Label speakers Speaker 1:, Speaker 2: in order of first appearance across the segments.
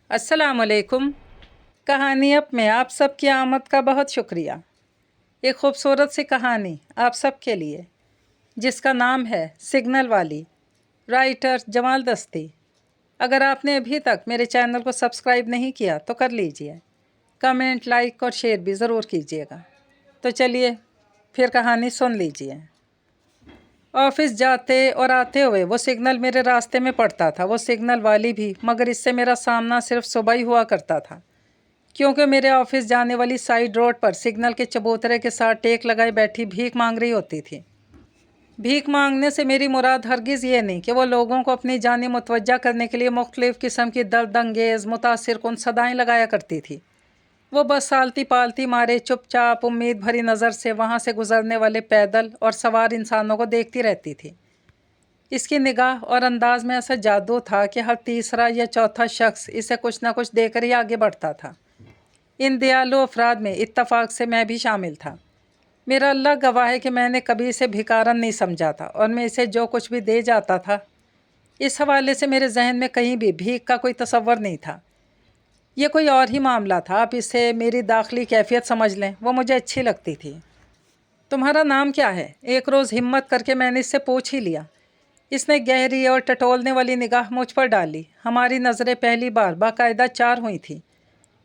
Speaker 1: अस्सलाम वालेकुम। कहानी अब में आप सब की आमद का बहुत शुक्रिया। एक खूबसूरत सी कहानी आप सब के लिए जिसका नाम है सिग्नल वाली, राइटर जमाल दस्ती। अगर आपने अभी तक मेरे चैनल को सब्सक्राइब नहीं किया तो कर लीजिए। कमेंट, लाइक और शेयर भी ज़रूर कीजिएगा। तो चलिए फिर कहानी सुन लीजिए। ऑफिस जाते और आते हुए वो सिग्नल मेरे रास्ते में पड़ता था, वो सिग्नल वाली भी, मगर इससे मेरा सामना सिर्फ सुबह ही हुआ करता था, क्योंकि मेरे ऑफिस जाने वाली साइड रोड पर सिग्नल के चबूतरे के साथ टेक लगाए बैठी भीख मांग रही होती थी। भीख मांगने से मेरी मुराद हरगिज़ ये नहीं कि वो लोगों को अपनी जानी मुतवज्जा करने के लिए मुख्तलिफ़ किस्म की दर्द अंगेज़ मुतासिर कुन सदाएँ लगाया करती थी। वो बस सालती पालती मारे चुपचाप उम्मीद भरी नज़र से वहाँ से गुजरने वाले पैदल और सवार इंसानों को देखती रहती थी। इसकी निगाह और अंदाज में ऐसा जादू था कि हर तीसरा या चौथा शख्स इसे कुछ ना कुछ देकर ही आगे बढ़ता था। इन दयालु अफराद में इत्तफाक से मैं भी शामिल था। मेरा अल्लाह गवाह है कि मैंने कभी इसे भिकारन नहीं समझा था और मैं इसे जो कुछ भी दे जाता था, इस हवाले से मेरे जहन में कहीं भी भीख का कोई तसव्वुर नहीं था। ये कोई और ही मामला था। आप इसे मेरी दाखिली कैफियत समझ लें, वो मुझे अच्छी लगती थी। तुम्हारा नाम क्या है? एक रोज़ हिम्मत करके मैंने इससे पूछ ही लिया। इसने गहरी और टटोलने वाली निगाह मुझ पर डाली। हमारी नज़रें पहली बार बाकायदा चार हुई थी।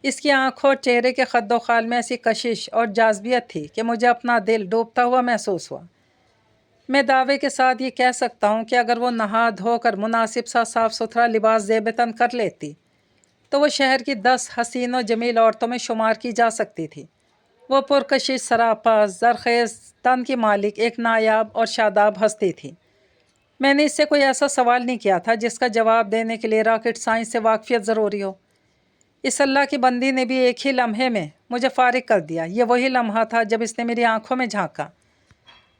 Speaker 1: इसकी आंखों और चेहरे के खद्दो खाल में ऐसी कशिश और जाज़बियत थी कि मुझे अपना दिल डूबता हुआ महसूस हुआ। मैं दावे के साथ ये कह सकता हूँ कि अगर वो नहा धोकर मुनासिब सा साफ़ सुथरा लिबास ज़ेबतन कर लेती तो वो शहर की 10 हसीन और जमील औरतों में शुमार की जा सकती थी। वो पुरकशिश, सरापा, ज़रखेज़ तन की मालिक एक नायाब और शादाब हस्ती थी। मैंने इससे कोई ऐसा सवाल नहीं किया था जिसका जवाब देने के लिए रॉकेट साइंस से वाकफियत ज़रूरी हो। इस अल्लाह की बंदी ने भी एक ही लम्हे में मुझे फ़ारिग कर दिया। ये वही लम्हा था जब इसने मेरी आंखों में झांका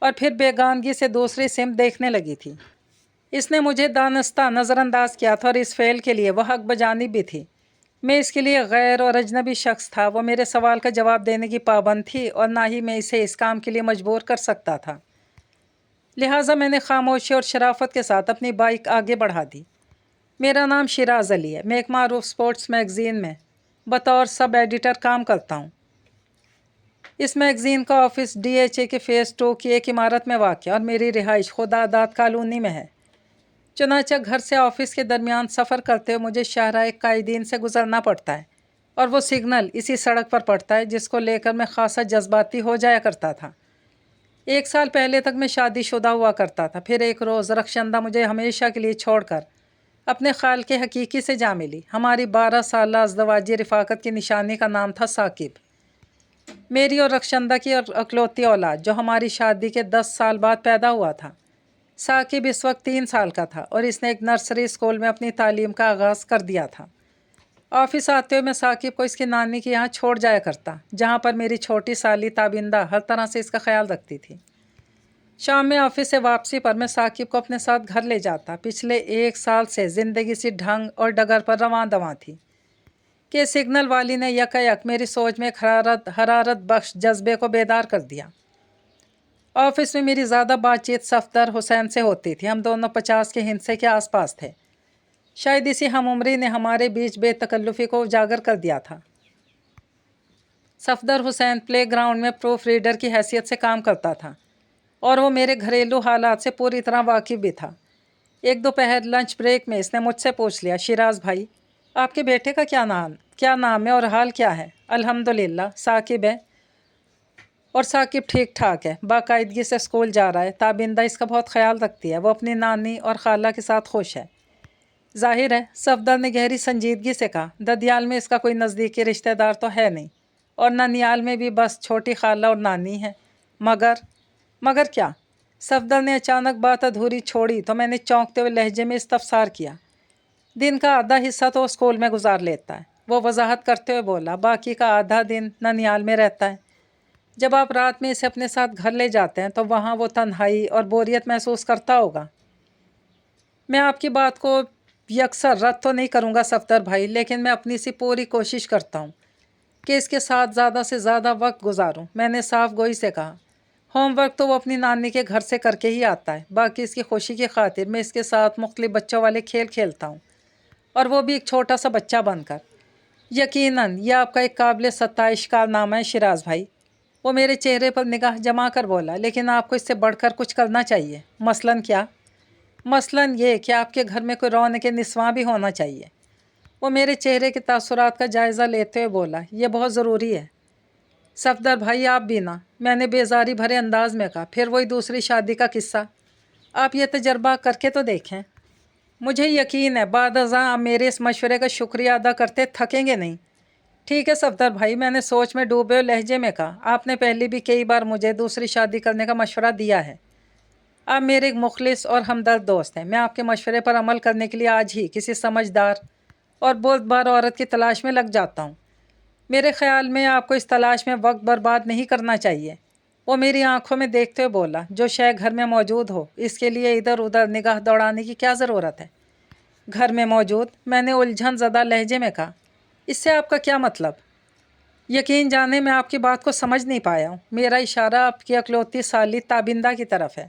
Speaker 1: और फिर बेगानगी से दूसरी सिमत देखने लगी थी। इसने मुझे दानस्ता नज़रअंदाज किया था और इस फ़ेल के लिए वह हक बजानी भी थी। मैं इसके लिए गैर और अजनबी शख्स था। वो मेरे सवाल का जवाब देने की पाबंद थी और ना ही मैं इसे इस काम के लिए मजबूर कर सकता था। लिहाजा मैंने खामोशी और शराफत के साथ अपनी बाइक आगे बढ़ा दी। मेरा नाम शिराज अली है। मैं एक मारूफ स्पोर्ट्स मैगज़ीन में बतौर सब एडिटर काम करता हूँ। इस मैगज़ीन का ऑफिस DHA के फ़ेज़ 2 की एक इमारत में वाक़ और मेरी रिहाइश खुदादाद कॉलोनी में है। चुनांचे घर से ऑफिस के दरमियान सफ़र करते हुए मुझे शाहराह कायदीन से गुज़रना पड़ता है और वो सिग्नल इसी सड़क पर पड़ता है जिसको लेकर मैं ख़ासा जज्बाती हो जाया करता था। 1 साल पहले तक मैं शादीशुदा हुआ करता था। फिर एक रोज़ रखशंदा मुझे हमेशा के लिए छोड़कर अपने ख़ाल के हकीकी से जा मिली। हमारी 12 साला अज़दवाजी रफ़ाकत की निशानी का नाम था साकिब। मेरी और रखशंदा की और अकलौती औलाद जो हमारी शादी के 10 साल बाद पैदा हुआ था। साकिब इस वक्त 3 साल का था और इसने एक नर्सरी स्कूल में अपनी तालीम का आगाज़ कर दिया था। ऑफिस आते हुए मैं साकिब को इसकी नानी के यहाँ छोड़ जाया करता, जहाँ पर मेरी छोटी साली ताबिंदा हर तरह से इसका ख्याल रखती थी। शाम में ऑफिस से वापसी पर मैं साकिब को अपने साथ घर ले जाता। पिछले 1 साल से ज़िंदगी सी ढंग और डगर पर रवां दवां थी कि सिग्नल वाली ने यकायक मेरी सोच में एक हरारत बख्श जज्बे को बेदार कर दिया। ऑफिस में मेरी ज़्यादा बातचीत सफदर हुसैन से होती थी। हम दोनों 50 के हिंसे के आसपास थे। शायद इसी हम उम्री ने हमारे बीच बेतकल्लुफ़ी को उजागर कर दिया था। सफदर हुसैन प्ले ग्राउंड में प्रूफ रीडर की हैसियत से काम करता था और वो मेरे घरेलू हालात से पूरी तरह वाकिफ़ भी था। एक दोपहर लंच ब्रेक में इसने मुझसे पूछ लिया, शिराज भाई, आपके बेटे का क्या नाम है और हाल क्या है? अल्हम्दुलिल्लाह, साकिब है और साकिब ठीक ठाक है, बाकायदगी से स्कूल जा रहा है। ताबिंदा इसका बहुत ख्याल रखती है। वो अपनी नानी और खाला के साथ खुश है। जाहिर है, सफदर ने गहरी संजीदगी से कहा, ददियाल में इसका कोई नज़दीकी रिश्तेदार तो है नहीं और ननियाल में भी बस छोटी खाला और नानी है। मगर क्या? सफदर ने अचानक बात अधूरी छोड़ी तो मैंने चौंकते हुए लहजे में इस्तफसार किया। दिन का आधा हिस्सा तो स्कूल में गुजार लेता है, वो वजाहत करते हुए बोला। बाकी का आधा दिन ननियाल में रहता है। जब आप रात में इसे अपने साथ घर ले जाते हैं तो वहाँ वो तन्हाई और बोरियत महसूस करता होगा। मैं आपकी बात को यकसर रद्द तो नहीं करूँगा सफदर भाई, लेकिन मैं अपनी सी पूरी कोशिश करता हूँ कि इसके साथ ज़्यादा से ज़्यादा वक्त गुजारूँ। मैंने साफ गोई से कहा। होमवर्क तो वो अपनी नानी के घर से करके ही आता है। बाकी इसकी खुशी की खातिर मैं इसके साथ मुख्तलिफ बच्चों वाले खेल खेलता हूँ और वो भी एक छोटा सा बच्चा बनकर। यकीनन यह आपका एक काबिल सत्ताइश कारनामा है शिराज भाई। वो मेरे चेहरे पर निगाह जमा कर बोला, लेकिन आपको इससे बढ़कर कुछ करना चाहिए। मसलन क्या? मसलन ये कि आपके घर में कोई रौनक निस्वां भी होना चाहिए। वो मेरे चेहरे के तासुरात का जायज़ा लेते हुए बोला, यह बहुत ज़रूरी है। सफदर भाई आप भी ना, मैंने बेजारी भरे अंदाज में कहा। फिर वही दूसरी शादी का किस्सा। आप ये तजर्बा करके तो देखें। मुझे यकीन है बाद अज़ां आप मेरे इस मशवरे का शुक्रिया अदा करते थकेंगे नहीं। ठीक है सफदर भाई, मैंने सोच में डूबे हुए लहजे में कहा। आपने पहले भी कई बार मुझे दूसरी शादी करने का मशवरा दिया है। आप मेरे एक मुखलिस और हमदर्द दोस्त हैं। मैं आपके मशवरे पर अमल करने के लिए आज ही किसी समझदार और बुर्दबार औरत की तलाश में लग जाता हूँ। मेरे ख्याल में आपको इस तलाश में वक्त बर्बाद नहीं करना चाहिए। वो मेरी आंखों में देखते हुए बोला, जो शय घर में मौजूद हो इसके लिए इधर उधर निगाह दौड़ाने की क्या ज़रूरत है? घर में मौजूद? मैंने उलझन ज़दा लहजे में कहा। इससे आपका क्या मतलब? यकीन जाने मैं आपकी बात को समझ नहीं पाया हूँ। मेरा इशारा आपकी अकलौती साली ताबिंदा की तरफ है।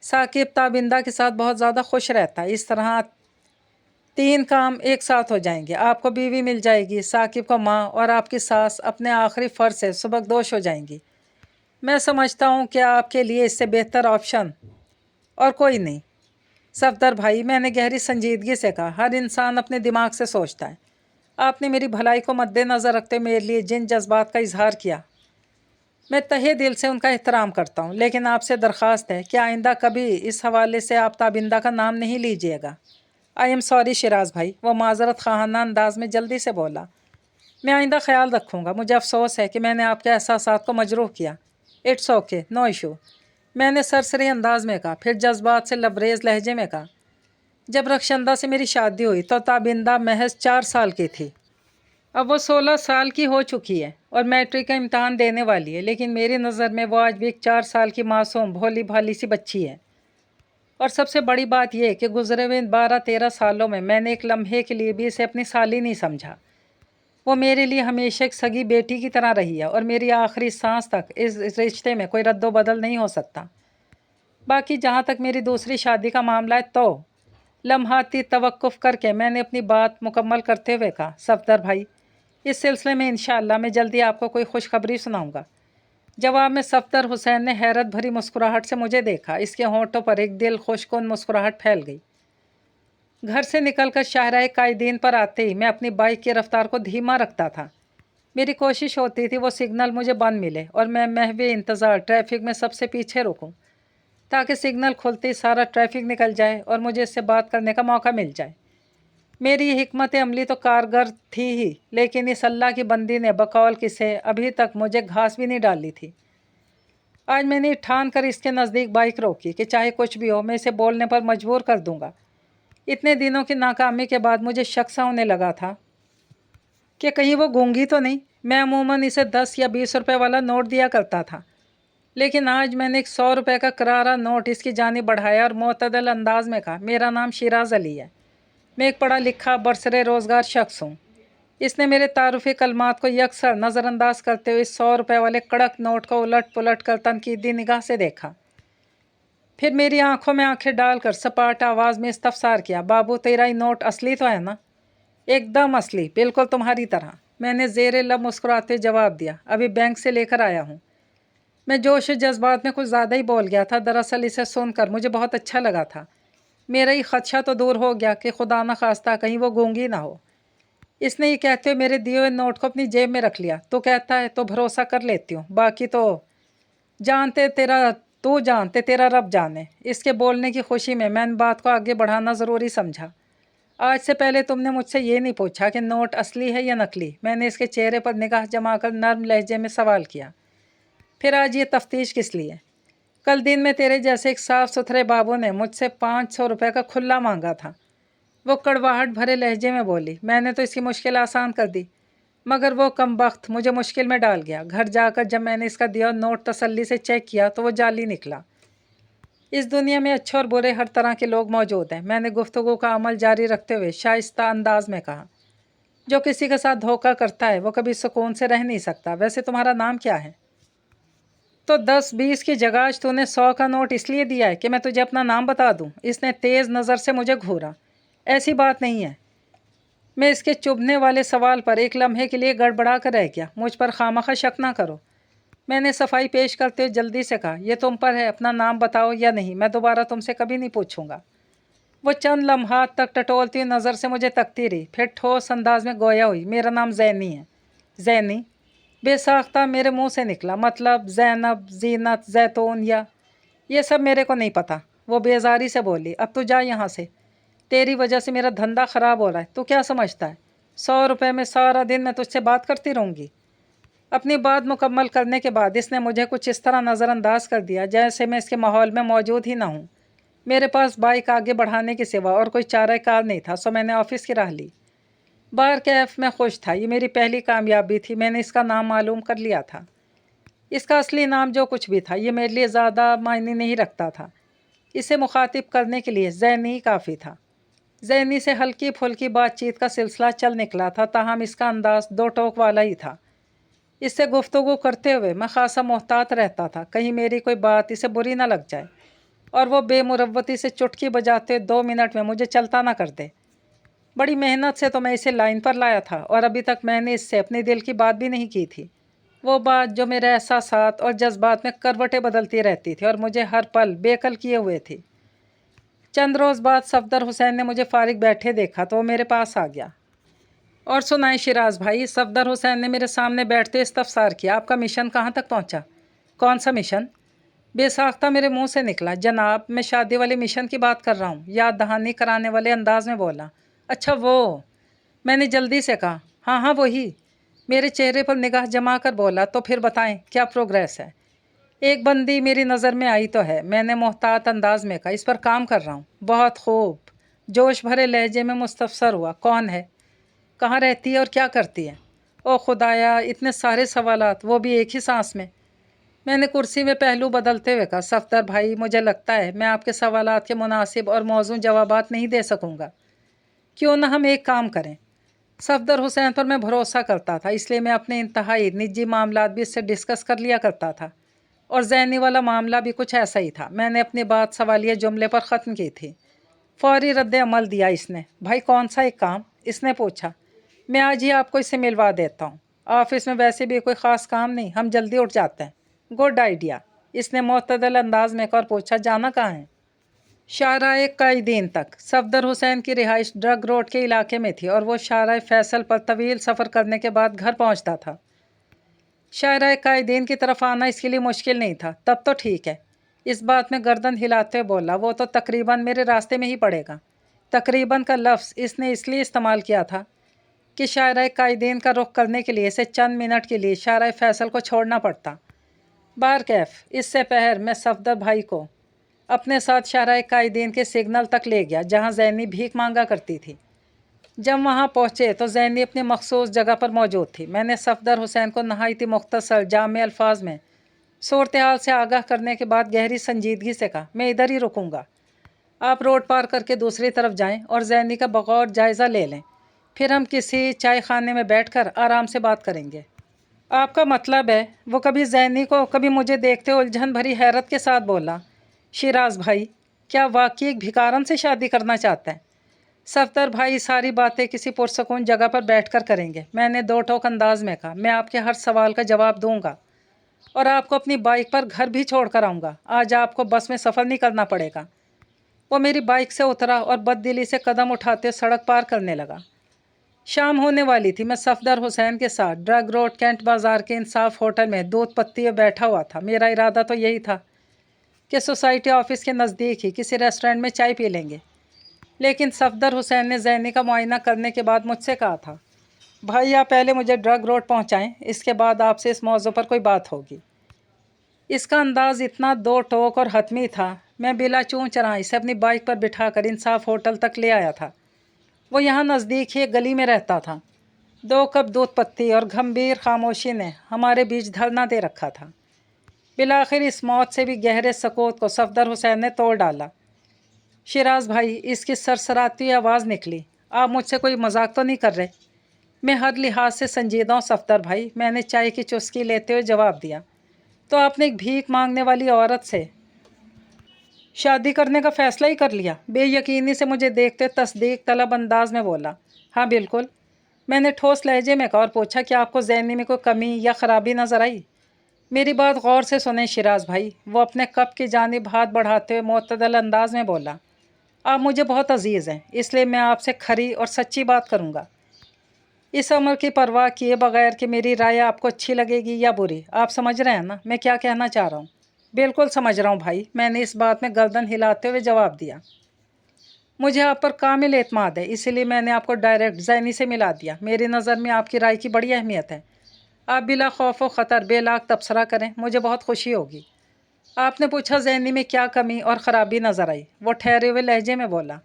Speaker 1: साकिब ताबिंदा के साथ बहुत ज़्यादा खुश रहता है। इस तरह 3 काम एक साथ हो जाएंगे। आपको बीवी मिल जाएगी, साकिब को माँ, और आपकी सास अपने आखिरी फ़र्ज से सुबकदोश हो जाएंगी। मैं समझता हूँ कि आपके लिए इससे बेहतर ऑप्शन और कोई नहीं। सफदर भाई, मैंने गहरी संजीदगी से कहा, हर इंसान अपने दिमाग से सोचता है। आपने मेरी भलाई को मद्देनज़र रखते मेरे लिए जिन जज्बात का इजहार किया, मैं तहे दिल से उनका एहतराम करता हूँ। लेकिन आपसे दरख्वास्त है कि आइंदा कभी इस हवाले से आप ताबिंदा का नाम नहीं लीजिएगा। आई एम सॉरी शिराज भाई, वो माजरत खाना अंदाज में जल्दी से बोला। मैं आइंदा ख्याल रखूँगा। मुझे अफसोस है कि मैंने आपके एहसासात को मजरूह किया। इट्स ओके, नो इशू, मैंने सरसरी अंदाज में कहा। फिर जज्बात से लबरेज लहजे में कहा, जब रखशंदा से मेरी शादी हुई तो ताबिंदा महज 4 साल की थी। अब वो 16 साल की हो चुकी है और मैट्रिक का इम्तहान देने वाली है। लेकिन मेरी नज़र में वो आज भी एक 4 साल की मासूम भोली भाली सी बच्ची है। और सबसे बड़ी बात यह कि गुजरे हुए 12-13 सालों में मैंने एक लम्हे के लिए भी इसे अपनी साली नहीं समझा। वो मेरे लिए हमेशा एक सगी बेटी की तरह रही है और मेरी आखिरी सांस तक इस रिश्ते में कोई रद्दो बदल नहीं हो सकता। बाकी जहाँ तक मेरी दूसरी शादी का मामला है तो लम्हाती तवक्कुफ़ करके मैंने अपनी बात मुकम्मल करते हुए कहा, सफदर भाई, इस सिलसिले में इंशाअल्लाह मैं जल्दी आपको कोई खुशखबरी सुनाऊंगा। जवाब में सफदर हुसैन ने हैरत भरी मुस्कुराहट से मुझे देखा। इसके होंठों पर एक दिल खुशकुन मुस्कुराहट फैल गई। घर से निकलकर शाहराह कायदीन पर आते ही मैं अपनी बाइक की रफ्तार को धीमा रखता था। मेरी कोशिश होती थी वो सिग्नल मुझे बंद मिले और मैं महवे इंतज़ार ट्रैफिक में सबसे पीछे रुकूं, ताकि सिग्नल खुलते ही सारा ट्रैफिक निकल जाए और मुझे इससे बात करने का मौका मिल जाए। मेरी ये हिकमत अमली तो कारगर थी ही, लेकिन इस अल्लाह की बंदी ने बकौल किसे अभी तक मुझे घास भी नहीं डाली थी। आज मैंने ठान कर इसके नज़दीक बाइक रोकी कि चाहे कुछ भी हो मैं इसे बोलने पर मजबूर कर दूंगा। इतने दिनों की नाकामी के बाद मुझे शक सा होने लगा था कि कहीं वो गूंगी तो नहीं। मैं अमूमन इसे 10 या 20 रुपए वाला नोट दिया करता था, लेकिन आज मैंने एक 100 रुपये का करारा नोट इसकी जानिब बढ़ाया और मोतदल अंदाज में कहा, मेरा नाम शिराज अली है। मैं एक पढ़ा लिखा बरसरे रोज़गार शख्स हूँ। इसने मेरे तारुफ़ी कलमात को यकसर नज़रअंदाज करते हुए 100 रुपये वाले कड़क नोट को उलट पुलट कर तनकीदी निगाह से देखा। फिर मेरी आंखों में आंखें डालकर सपाट आवाज़ में इस्तफसार किया, बाबू तेरा ही नोट असली तो है ना? एकदम असली, बिल्कुल तुम्हारी तरह, मैंने ज़ेरे लब मुस्कुराते जवाब दिया। अभी बैंक से लेकर आया हूँ। मैं जोश जज्बात में कुछ ज़्यादा ही बोल गया था। दरअसल इसे सुनकर मुझे बहुत अच्छा लगा था। मेरा ही खदशा तो दूर हो गया कि खुदा न खास्ता कहीं वो गूंगी ना हो। इसने ये कहते हुए मेरे दिए हुए नोट को अपनी जेब में रख लिया। तो कहता है तो भरोसा कर लेती हूँ, बाकी तो जानते तेरा तू जानते तेरा रब जाने। इसके बोलने की खुशी में मैंने बात को आगे बढ़ाना ज़रूरी समझा। आज से पहले तुमने मुझसे ये नहीं पूछा कि नोट असली है या नकली। मैंने इसके चेहरे पर निगाह जमा कर नर्म लहजे में सवाल किया, फिर आज ये तफ्तीश किस लिए? कल दिन में तेरे जैसे एक साफ़ सुथरे बाबू ने मुझसे 500 रुपये का खुल्ला मांगा था। वो कड़वाहट भरे लहजे में बोली। मैंने तो इसकी मुश्किल आसान कर दी, मगर वो कमबख्त मुझे मुश्किल में डाल गया। घर जाकर जब मैंने इसका दिया नोट तसल्ली से चेक किया तो वो जाली निकला। इस दुनिया में अच्छे और बुरे हर तरह के लोग मौजूद हैं, मैंने गुफ्तगू का अमल जारी रखते हुए शाइस्ता अंदाज में कहा। जो किसी के साथ धोखा करता है वो कभी सुकून से रह नहीं सकता। वैसे तुम्हारा नाम क्या है? तो 10-20 की जगह आज तूने 100 का नोट इसलिए दिया है कि मैं तुझे अपना नाम बता दूं? इसने तेज़ नज़र से मुझे घूरा। ऐसी बात नहीं है। میں اس کے چبھنے والے سوال پر ایک لمحے کے لیے گڑبڑا کر رہ گیا۔ مجھ پر خامخواہ شک نہ کرو، میں نے صفائی پیش کرتے ہوئے جلدی سے کہا۔ یہ تم پر ہے، اپنا نام بتاؤ یا نہیں، میں دوبارہ تم سے کبھی نہیں پوچھوں گا۔ وہ چند لمحات تک ٹٹولتی ہوئی نظر سے مجھے تکتی رہی، پھر ٹھوس انداز میں گویا ہوئی، میرا نام زینی ہے۔ زینی؟ بے ساختہ میرے منہ سے نکلا۔ مطلب زینب، زینت، زیتون یا یہ سب میرے کو نہیں پتہ۔ وہ بیزاری سے بولی۔ اب تو جا یہاں سے، تیری وجہ سے میرا دھندا خراب ہو رہا ہے۔ تو کیا سمجھتا ہے 100 روپے میں سارا دن میں تجھ سے بات کرتی رہوں گی؟ اپنی بات مکمل کرنے کے بعد اس نے مجھے کچھ اس طرح نظر انداز کر دیا جیسے میں اس کے ماحول میں موجود ہی نہ ہوں۔ میرے پاس بائک آگے بڑھانے کے سوا اور کوئی چارہ کار نہیں تھا، سو میں نے آفس کی راہ لی۔ بار کیف میں خوش تھا، یہ میری پہلی کامیابی تھی۔ میں نے اس کا نام معلوم کر لیا تھا۔ اس کا اصلی نام جو کچھ بھی تھا یہ میرے لیے زیادہ معنی نہیں رکھتا تھا، اسے مخاطب کرنے کے لیے زینی کافی تھا۔ زینی سے ہلکی پھلکی بات چیت کا سلسلہ چل نکلا تھا، تاہم اس کا انداز دو ٹوک والا ہی تھا۔ اس سے گفتگو کرتے ہوئے میں خاصا محتاط رہتا تھا، کہیں میری کوئی بات اسے بری نہ لگ جائے اور وہ بے مروتی سے چٹکی بجاتے 2 منٹ میں مجھے چلتا نہ کر دے۔ بڑی محنت سے تو میں اسے لائن پر لایا تھا اور ابھی تک میں نے اس سے اپنے دل کی بات بھی نہیں کی تھی، وہ بات جو میرے احساسات اور جذبات میں کروٹیں بدلتی رہتی تھی اور مجھے ہر پل بے قل کیے ہوئے تھی۔ چند روز بعد صفدر حسین نے مجھے فارغ بیٹھے دیکھا تو وہ میرے پاس آ گیا۔ اور سنائیں شیراز بھائی، صفدر حسین نے میرے سامنے بیٹھتے استفسار کیا، آپ کا مشن کہاں تک پہنچا؟ کون سا مشن؟ بے ساختہ میرے منہ سے نکلا۔ جناب، میں شادی والے مشن کی بات کر رہا ہوں، یاد دہانی کرانے والے انداز میں بولا۔ اچھا وہ؟ میں نے جلدی سے کہا۔ ہاں وہی۔ میرے چہرے پر نگاہ جما کر بولا، تو پھر بتائیں کیا پروگریس ہے؟ ایک بندی میری نظر میں آئی تو ہے، میں نے محتاط انداز میں کہا، اس پر کام کر رہا ہوں۔ بہت خوب، جوش بھرے لہجے میں مستفسر ہوا۔ کون ہے؟ کہاں رہتی ہے اور کیا کرتی ہے؟ او خدایا، اتنے سارے سوالات، وہ بھی ایک ہی سانس میں۔ میں نے کرسی میں پہلو بدلتے ہوئے کہا، صفدر بھائی مجھے لگتا ہے میں آپ کے سوالات کے مناسب اور موزوں جوابات نہیں دے سکوں گا۔ کیوں نہ ہم ایک کام کریں؟ صفدر حسین پر میں بھروسہ کرتا تھا، اس لیے میں اپنے انتہائی نجی معاملات بھی اس سے ڈسکس کر لیا کرتا تھا، اور زینی والا معاملہ بھی کچھ ایسا ہی تھا۔ میں نے اپنی بات سوالیہ جملے پر ختم کی تھی۔ فوری رد عمل دیا اس نے۔ بھائی کون سا ایک کام؟ اس نے پوچھا۔ میں آج ہی آپ کو اس سے ملوا دیتا ہوں، آفس میں ویسے بھی کوئی خاص کام نہیں، ہم جلدی اٹھ جاتے ہیں۔ گڈ آئیڈیا، اس نے معتدل انداز میں اور پوچھا، جانا کہاں ہے؟ شاہراہ قائدین تک۔ صفدر حسین کی رہائش ڈرگ روڈ کے علاقے میں تھی اور وہ شاہراہ فیصل پر طویل سفر کرنے کے بعد گھر پہنچتا تھا۔ شاہراہ قائدین کی طرف آنا اس کے لیے مشکل نہیں تھا۔ تب تو ٹھیک ہے، اس بات میں گردن ہلاتے ہوئے بولا، وہ تو تقریباً میرے راستے میں ہی پڑے گا۔ تقریباً کا لفظ اس نے اس لیے استعمال کیا تھا کہ شاہراہ قائدین کا رخ کرنے کے لیے اسے چند منٹ کے لیے شاہراہ فیصل کو چھوڑنا پڑتا۔ بار کیف اس سے پہر میں صفدر بھائی کو اپنے ساتھ شاہراہ قائدین کے سگنل تک لے گیا جہاں زینی بھیک مانگا کرتی تھی۔ جب وہاں پہنچے تو زینی اپنی مخصوص جگہ پر موجود تھی۔ میں نے صفدر حسین کو نہایت مختصر جامع الفاظ میں صورتحال سے آگاہ کرنے کے بعد گہری سنجیدگی سے کہا، میں ادھر ہی رکوں گا، آپ روڈ پار کر کے دوسری طرف جائیں اور زینی کا بغور جائزہ لے لیں، پھر ہم کسی چائے خانے میں بیٹھ کر آرام سے بات کریں گے۔ آپ کا مطلب ہے؟ وہ کبھی زینی کو کبھی مجھے دیکھتے الجھن بھری حیرت کے ساتھ بولا، شیراز بھائی کیا واقعی ایک بھکارن سے شادی کرنا چاہتا ہے؟ صفدر بھائی ساری باتیں کسی پرسکون جگہ پر بیٹھ کر کریں گے، میں نے دو ٹوک انداز میں کہا۔ میں آپ کے ہر سوال کا جواب دوں گا اور آپ کو اپنی بائک پر گھر بھی چھوڑ کر آؤں گا، آج آپ کو بس میں سفر نہیں کرنا پڑے گا۔ وہ میری بائک سے اترا اور بد دلی سے قدم اٹھاتے سڑک پار کرنے لگا۔ شام ہونے والی تھی، میں صفدر حسین کے ساتھ ڈرگ روڈ کینٹ بازار کے انصاف ہوٹل میں دودھ پتی بیٹھا ہوا تھا۔ میرا ارادہ تو یہی تھا کہ سوسائٹی آفس کے نزدیک ہی کسی ریسٹورنٹ میں چائے پی لیں گے، لیکن صفدر حسین نے زینی کا معائنہ کرنے کے بعد مجھ سے کہا تھا، بھائی آپ پہلے مجھے ڈرگ روڈ پہنچائیں، اس کے بعد آپ سے اس موضوع پر کوئی بات ہوگی۔ اس کا انداز اتنا دو ٹوک اور حتمی تھا، میں بلا چون چراں اسے اپنی بائک پر بٹھا کر انصاف ہوٹل تک لے آیا تھا۔ وہ یہاں نزدیک ہی ایک گلی میں رہتا تھا۔ 2 کپ دودھ پتی اور گھمبیر خاموشی نے ہمارے بیچ دھرنا دے رکھا تھا۔ بالآخر اس موت سے بھی گہرے سکوت کو صفدر حسین نے توڑ ڈالا۔ شیراز بھائی، اس کی سرسراتی آواز نکلی، آپ مجھ سے کوئی مذاق تو نہیں کر رہے؟ میں ہر لحاظ سے سنجیدہ ہوں صفدر بھائی، میں نے چائے کی چسکی لیتے ہوئے جواب دیا۔ تو آپ نے ایک بھیک مانگنے والی عورت سے شادی کرنے کا فیصلہ ہی کر لیا؟ بے یقینی سے مجھے دیکھتے تصدیق طلب انداز میں بولا۔ हाँ बिल्कुल, मैंने ठोस लहजे में कहा और पूछा कि आपको ज़हनी में कोई कमी या ख़राबी नज़र आई? मेरी बात गौर से सुने शिराज भाई। वो अपने कप की जानिब हाथ बढ़ाते हुए मुअत्तदल अंदाज में बोला, आप मुझे बहुत अजीज़ हैं, इसलिए मैं आपसे खरी और सच्ची बात करूँगा, इस अमर की परवाह किए बगैर कि मेरी राय आपको अच्छी लगेगी या बुरी। आप समझ रहे हैं ना मैं क्या कहना चाह रहा हूँ? बिल्कुल समझ रहा हूँ भाई, मैंने इस बात में गर्दन हिलाते हुए जवाब दिया। मुझे आप पर कामिल एतमाद है, इसीलिए मैंने आपको डायरेक्ट ज़ैनी से मिला दिया। मेरी नज़र में आपकी राय की बड़ी अहमियत है। आप बिला खौफ व ख़तर बेलाग तबसरा करें, मुझे बहुत खुशी होगी। आपने पूछा ज़ैनी में क्या कमी और ख़राबी नज़र आई। वो ठहरे हुए लहजे में बोला,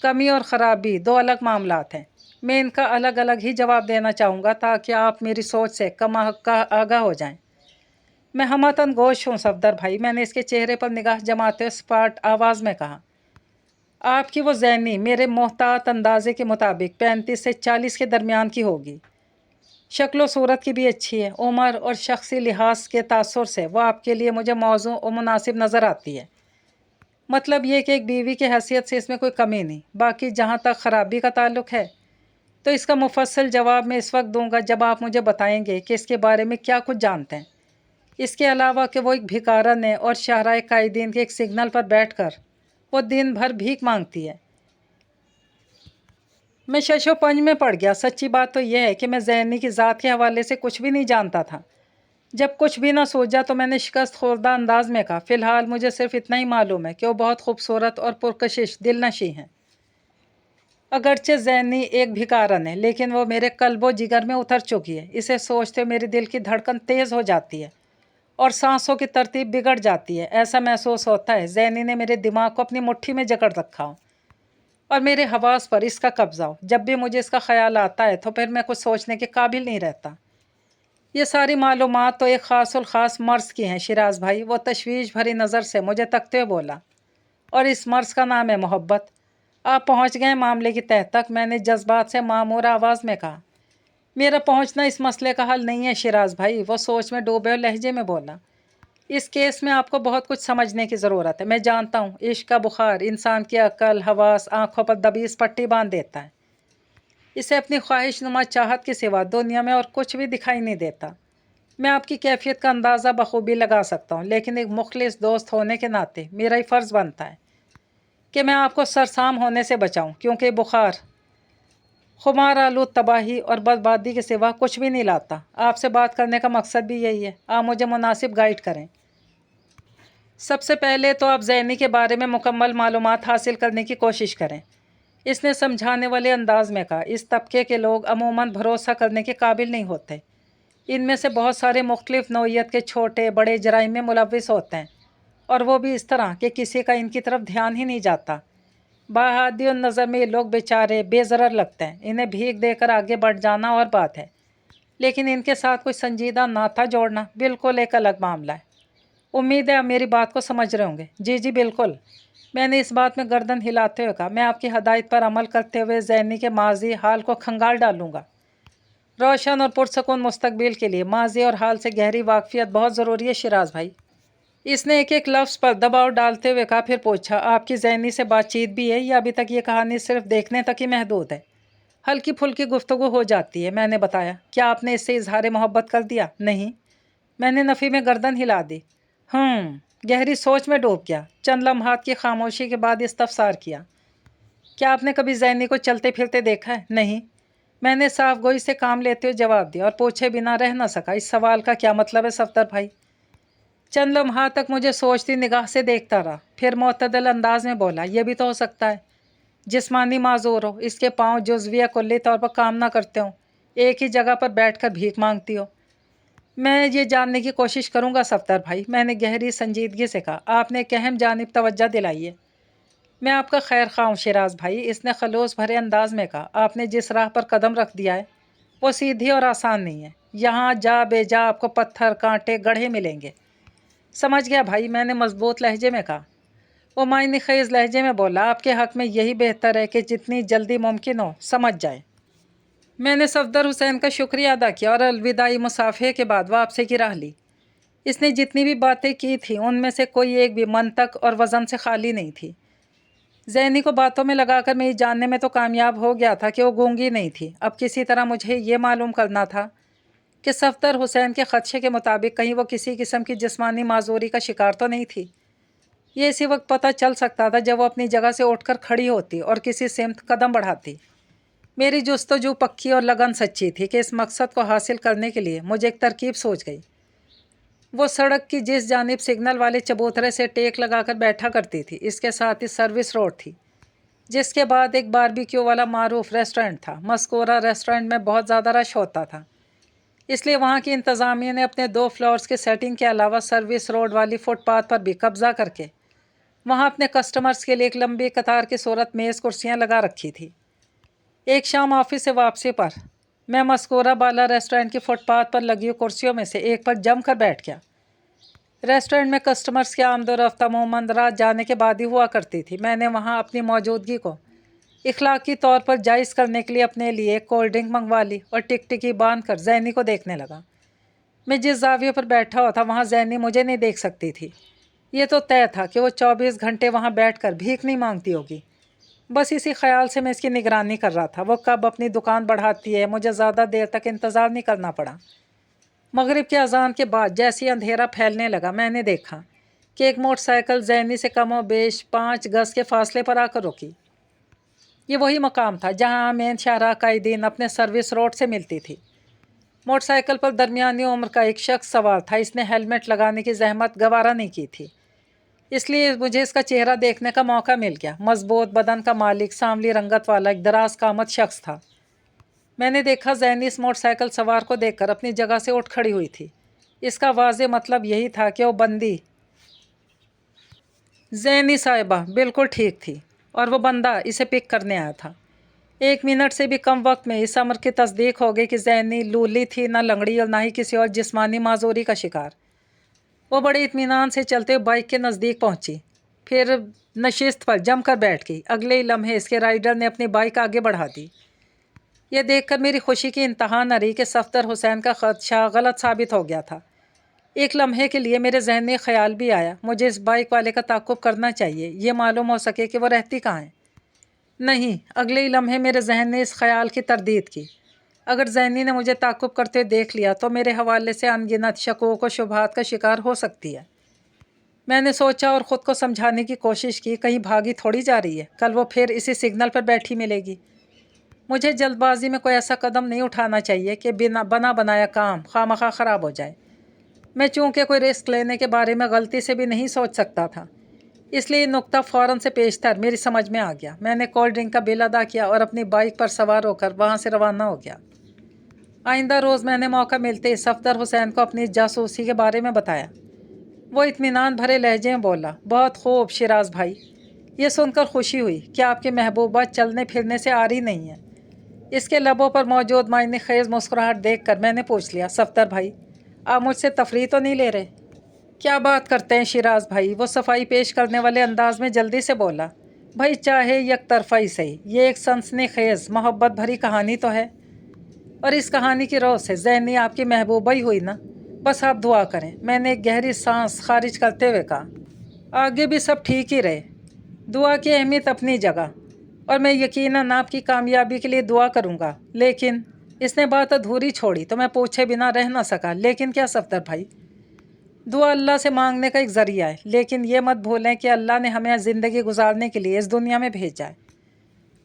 Speaker 1: कमी और ख़राबी दो अलग मामलात हैं। मैं इनका अलग अलग ही जवाब देना चाहूँगा ताकि आप मेरी सोच से कम आगाह हो जाएं। मैं हमतन गोश हूँ सफदर भाई, मैंने इसके चेहरे पर निगाह जमाते हुए स्पाट आवाज़ में कहा। आपकी वो ज़ैनी मेरे मोहतात अंदाजे के मुताबिक 35 से 40 के दरमियान की होगी। शक्ल सूरत की भी अच्छी है। उम्र और शख्सी लिहाज के तासुर से वो आपके लिए मुझे मौजू और मुनासिब नज़र आती है। मतलब ये कि एक बीवी की हैसियत से इसमें कोई कमी नहीं। बाकी जहाँ तक ख़राबी का ताल्लुक़ है तो इसका मुफस्सल जवाब मैं इस वक्त दूंगा जब आप मुझे बताएंगे कि इसके बारे में क्या कुछ जानते हैं। इसके अलावा कि वो एक भिकारन है और शाहराए कायदीन के एक सिग्नल पर बैठकर वो दिन भर भीख मांगती है। मैं शशो पंज में पड़ गया। सच्ची बात तो यह है कि मैं ज़हनी की ज़ात के हवाले से कुछ भी नहीं जानता था। जब कुछ भी ना सोचा तो मैंने शिकस्त खुर्दा अंदाज में कहा, फ़िलहाल मुझे सिर्फ इतना ही मालूम है कि वो बहुत खूबसूरत और पुरकशिश दिलनशी हैं। अगरचे ज़ैनी एक भिकारन है, लेकिन वो मेरे कल्बो जिगर में उतर चुकी है। इसे सोचते मेरे दिल की धड़कन तेज़ हो जाती है और सांसों की तरतीब बिगड़ जाती है। ऐसा महसूस होता है ज़ैनी ने मेरे दिमाग को अपनी मुट्ठी में जकड़ रखा हो और मेरे हवास पर इसका कब्जा हो। जब भी मुझे इसका ख्याल आता है तो फिर मैं कुछ सोचने के काबिल नहीं रहता। ये सारी मालूमात तो एक ख़ास और ख़ास मर्ज़ की हैं शिराज भाई। वो तशवीश भरी नज़र से मुझे तकते हुए बोला, और इस मर्ज़ का नाम है मोहब्बत। आप पहुंच गए मामले की तह तक। मैंने जज्बात से मामूर आवाज़ में कहा, मेरा पहुंचना इस मसले का हल नहीं है शिराज भाई। वो सोच में डूबे हुए लहजे में बोला, इस केस में आपको बहुत कुछ समझने की ज़रूरत है। मैं जानता हूँ इश्क का बुखार इंसान की अक्ल हवास आँखों पर दबीस पट्टी बांध देता है। इसे अपनी ख्वाहिश नुमा चाहत के सिवा दुनिया में और कुछ भी दिखाई नहीं देता। मैं आपकी कैफियत का अंदाज़ा बखूबी लगा सकता हूँ, लेकिन एक मुखलिस दोस्त होने के नाते मेरा ही फ़र्ज़ बनता है कि मैं आपको सरसाम होने से बचाऊं, क्योंकि बुखार खुमार आलूद तबाही और बर्बादी के सिवा कुछ भी नहीं लाता। आपसे बात करने का मकसद भी यही है। आप मुझे मुनासिब गाइड करें। सबसे पहले तो आप ज़ैनी के बारे में मुकम्मल मालूमात हासिल करने की कोशिश करें। इसने समझाने वाले अंदाज में कहा, इस तबके के लोग अमूमन भरोसा करने के काबिल नहीं होते। इनमें से बहुत सारे मुख्तलिफ़ नौइयत के छोटे बड़े जराइम में मुलविस होते हैं, और वो भी इस तरह कि किसी का इनकी तरफ ध्यान ही नहीं जाता। बाहादी नज़र में ये लोग बेचारे बेज़रर लगते हैं। इन्हें भीख देकर आगे बढ़ जाना और बात है, लेकिन इनके साथ कोई संजीदा नाता जोड़ना बिल्कुल एक अलग मामला है। उम्मीद है आप मेरी बात को समझ रहे होंगे। जी जी बिल्कुल, मैंने इस बात में गर्दन हिलाते हुए कहा। मैं आपकी हदायत पर अमल करते हुए ज़ैनी के माजी हाल को खंगाल डालूंगा। रोशन और पुरसकून मुस्तकबिल के लिए माजी और हाल से गहरी वाकफियत बहुत ज़रूरी है शिराज भाई। इसने एक एक लफ्ज़ पर दबाव डालते हुए कहा। फिर पूछा, आपकी ज़ैनी से बातचीत भी है या अभी तक ये कहानी सिर्फ देखने तक ही महदूद है? हल्की फुल्की गुफ्तगू हो जाती है, मैंने बताया। क्या आपने इससे इजहार मोहब्बत कर दिया? नहीं, मैंने नफ़ी में गर्दन हिला दी। गहरी सोच में डूब गया। चंद लम्हात की खामोशी के बाद इस्तफसार किया, क्या आपने कभी ज़ैनी को चलते फिरते देखा है? नहीं, मैंने साफ गोई से काम लेते हुए जवाब दिया और पूछे बिना रह न सका, इस सवाल का क्या मतलब है सफदर भाई? चंद लम्हा तक मुझे सोचती निगाह से देखता रहा, फिर मुअत्तदल अंदाज में बोला, यह भी तो हो सकता है जिस्मानी माजूर हो, इसके पाँव जुज़विया कुल्ली तौर पर काम ना करते हों, एक ही जगह पर बैठकर भीख मांगती हो। मैं ये जानने की कोशिश करूँगा सफदर भाई, मैंने गहरी संजीदगी से कहा। आपने एक अहम जानिब तवज्जो दिलाई है। मैं आपका खैर खा हूँ शिराज भाई, इसने खलूस भरे अंदाज में कहा। आपने जिस राह पर कदम रख दिया है वो सीधी और आसान नहीं है। यहाँ जा बेजा आपको पत्थर कांटे गढ़े मिलेंगे। समझ गया भाई, मैंने मजबूत लहजे में कहा। वो मायने खेज लहजे में बोला, आपके हक़ में यही बेहतर है कि जितनी जल्दी मुमकिन हो समझ जाए। मैंने सफदर हुसैन का शुक्रिया अदा किया और अलविदाई मुसाफे के बाद वापसी की राह ली। इसने जितनी भी बातें की थी उनमें से कोई एक भी मंतक और वज़न से खाली नहीं थी। ज़ैनी को बातों में लगाकर मैं ये जानने में तो कामयाब हो गया था कि वो गूंगी नहीं थी। अब किसी तरह मुझे ये मालूम करना था कि सफदर हुसैन के खदशे के मुताबिक कहीं वो किसी किस्म की जिस्मानी माजूरी का शिकार तो नहीं थी। ये इसी वक्त पता चल सकता था जब वो अपनी जगह से उठकर खड़ी होती और किसी सिमत कदम बढ़ाती। मेरी जुस्तजू पक्की और लगन सच्ची थी कि इस मकसद को हासिल करने के लिए मुझे एक तरकीब सोच गई। वो सड़क की जिस जानिब सिग्नल वाले चबूतरे से टेक लगाकर बैठा करती थी, इसके साथ ही सर्विस रोड थी, जिसके बाद एक बारबेक्यू वाला मारूफ रेस्टोरेंट था। मस्कोरा रेस्टोरेंट में बहुत ज़्यादा रश होता था, इसलिए वहाँ की इंतज़ामिया ने अपने 2 फ्लोर्स के सेटिंग के अलावा सर्विस रोड वाली फुटपाथ पर भी कब्ज़ा करके वहाँ अपने कस्टमर्स के लिए एक लंबी कतार की सूरत मेज़ कुर्सियाँ लगा रखी थी। एक शाम ऑफिस से वापसी पर मैं मस्कोरा बाला रेस्टोरेंट की फुटपाथ पर लगी कुर्सियों में से एक पर जमकर बैठ गया। रेस्टोरेंट में कस्टमर्स की आमदोरफ्त अमूमन रात जाने के बाद ही हुआ करती थी। मैंने वहाँ अपनी मौजूदगी को इखलाकी तौर पर जायज़ करने के लिए अपने लिए कोल्ड ड्रिंक मंगवा ली और टिकटिकी बांध कर ज़ैनी को देखने लगा। मैं जिस जाविये पर बैठा हुआ था वहाँ ज़ैनी मुझे नहीं देख सकती थी। ये तो तय था कि वो 24 घंटे वहाँ बैठकर भीख नहीं मांगती होगी। बस इसी ख्याल से मैं इसकी निगरानी कर रहा था। वो कब अपनी दुकान बढ़ाती है, मुझे ज़्यादा देर तक इंतज़ार नहीं करना पड़ा। मगरिब के अजान के बाद जैसे ही अंधेरा फैलने लगा, मैंने देखा कि एक मोटरसाइकिल ज़ैनी से कम व बेश 5 गज़ के फासले पर आकर रुकी। ये वही मकाम था जहाँ मेन शाहराह कायदीन अपने सर्विस रोड से मिलती थी। मोटरसाइकिल पर दरमियानी उम्र का एक शख्स सवार था। इसने हेलमेट लगाने की जहमत गवारा नहीं की थी, इसलिए मुझे इसका चेहरा देखने का मौका मिल गया। मजबूत बदन का मालिक, सांवली रंगत वाला एक दराज कामत शख्स था। मैंने देखा ज़ैनी इस मोटरसाइकिल सवार को देखकर अपनी जगह से उठ खड़ी हुई थी। इसका वाज़े मतलब यही था कि वो बंदी ज़ैनी साहिबा बिल्कुल ठीक थी और वो बंदा इसे पिक करने आया था। 1 मिनट से भी कम वक्त में इस अमर की तस्दीक हो गई कि ज़ैनी लूली थी, ना लंगड़ी और ना ही किसी और जिस्मानी माजूरी का शिकार। वो बड़े इत्मीनान से चलते हुए बाइक के नज़दीक पहुंची, फिर नशिस्त पर जमकर बैठ गई। अगले ही लम्हे इसके राइडर ने अपनी बाइक आगे बढ़ा दी। यह देखकर मेरी खुशी की इंतहा न रही कि सफदर हुसैन का खदशा गलत साबित हो गया था। एक लम्हे के लिए मेरे जहन में ख्याल भी आया, मुझे इस बाइक वाले का ताक़ुब करना चाहिए, ये मालूम हो सके कि वो रहती कहाँ है। नहीं, अगले ही लम्हे मेरे जहन ने इस ख्याल की तरदीद की, अगर ज़ैनी ने मुझे ताक़ुब करते हुए देख लिया तो मेरे हवाले से अनगिनत शकूक व शुबहात का शिकार हो सकती है। मैंने सोचा और ख़ुद को समझाने की कोशिश की, कहीं भागी थोड़ी जा रही है, कल वो फिर इसी सिग्नल पर बैठी मिलेगी। मुझे जल्दबाजी में कोई ऐसा कदम नहीं उठाना चाहिए कि बिना बना बनाया काम खामखा ख़राब हो जाए। मैं चूँकि कोई रिस्क लेने के बारे में गलती से भी नहीं सोच सकता था, इसलिए ये नुक्ता फ़ौरन से पेशतर मेरी समझ में आ गया। मैंने कोल्ड ड्रिंक का बिल अदा किया और अपनी बाइक पर सवार होकर वहाँ से रवाना हो गया। आइंदा रोज़ मैंने मौका मिलते ही सफदर हुसैन को अपनी जासूसी के बारे में बताया। वो इत्मीनान भरे लहजे में बोला, बहुत खूब शिराज भाई, ये सुनकर खुशी हुई कि आपकी महबूबा चलने फिरने से आ रही नहीं है। इसके लबों पर मौजूद मायने खेज़ मुस्कुराहट देखकर मैंने पूछ लिया, सफदर भाई, आप मुझसे तफरीह तो नहीं ले रहे? क्या बात करते हैं शिराज भाई, वो सफाई पेश करने वाले अंदाज में जल्दी से बोला। भाई चाहे एक तरफा ही सही, ये एक सनसनीखेज़ मोहब्बत भरी कहानी तो है, और इस कहानी की रोज़ से ज़ैनी आपकी महबूबा ही हुई ना। बस आप दुआ करें। मैंने एक गहरी सांस खारिज करते हुए कहा, आगे भी सब ठीक ही रहे। दुआ की अहमियत अपनी जगह, और मैं यकीनन आपकी कामयाबी के लिए दुआ करूँगा। लेकिन इसने बात अधूरी छोड़ी तो मैं पूछे बिना रह ना सका, लेकिन क्या सफदर भाई? दुआ अल्लाह से मांगने का एक ज़रिया है, लेकिन ये मत भूलें कि अल्लाह ने हमें ज़िंदगी गुजारने के लिए इस दुनिया में भेजा है।